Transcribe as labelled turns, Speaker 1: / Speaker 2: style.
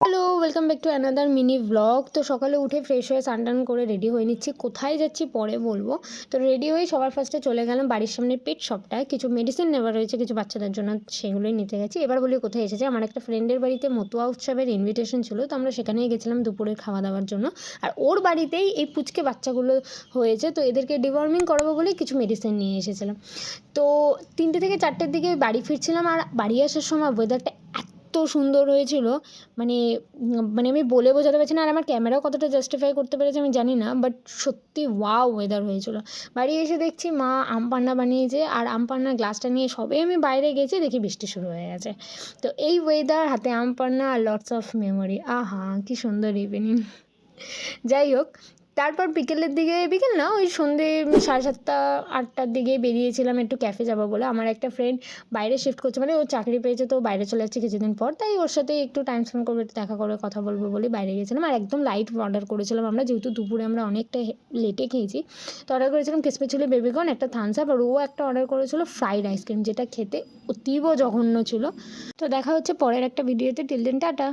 Speaker 1: Hello, welcome back to another mini vlog. তো সকালে উঠে ফ্রেশ হয়ে স্নান টান করে রেডি হয়ে নিচ্ছি। কোথায় যাচ্ছি পরে বলবো। তো রেডি হয়ে সবার ফার্স্টে চলে গেলাম বাড়ির সামনের পেট শপটায়। কিছু মেডিসিন নেওয়া রয়েছে কিছু বাচ্চাদের জন্য, সেগুলোই নিতে গেছি। এবার বলি কোথায় এসেছি, আমার একটা ফ্রেন্ডের বাড়িতে মতুয়া উৎসবের ইনভিটেশন ছিল, তো আমরা সেখানেই গেছিলাম দুপুরের খাওয়া দাওয়ার জন্য। আর ওর বাড়িতেই এই পুচকে বাচ্চাগুলো হয়েছে, তো এদেরকে ডিওয়ার্মিং করাবো বলেই কিছু মেডিসিন নিয়ে এসেছিলাম। তো 3টে থেকে 4টের দিকে বাড়ি ফিরছিলাম, আর বাড়ি আসার সময় ওয়েদারটা এত সুন্দর হয়েছিল, মানে আমি বলে বোঝাতে পারছি না। আর আমার ক্যামেরাও কতটা জাস্টিফাই করতে পেরেছে আমি জানি না, বাট সত্যি ওয়াও ওয়েদার হয়েছিল। বাড়ি এসে দেখছি মা আম পান্না বানিয়েছে, আর আম পান্নার গ্লাসটা নিয়ে সবে আমি বাইরে গেছি, দেখি বৃষ্টি শুরু হয়ে গেছে। তো এই ওয়েদার, হাতে আম পান্না আর লটস অফ মেমোরি, আহা কি সুন্দর ইভিনিং। যাই হোক, তারপর বিকেলের দিকে, বিকেল না ওই সন্ধ্যে 7:30 8টার দিকে বেরিয়েছিলাম একটু ক্যাফে যাবো বলে। আমার একটা ফ্রেন্ড বাইরে শিফট করছে, মানে ও চাকরি পেয়েছে, তো বাইরে চলে যাচ্ছে কিছুদিন পর, তাই ওর সাথে একটু টাইম স্পেন্ড করবো, একটু দেখা করে কথা বলবো বলে বাইরে গেছিলাম। আর একদম লাইট অর্ডার করেছিলাম আমরা, যেহেতু দুপুরে আমরা অনেকটা লেটে খেয়েছি। তো অর্ডার করেছিলাম ক্রিসপি চিলি বেবিকর্ন, একটা থামস আপ, আর ও একটা অর্ডার করেছিল ফ্রাইড আইসক্রিম, যেটা খেতে অতীব জঘন্য ছিল। তো দেখা হচ্ছে পরের একটা ভিডিওতে। Till then tata.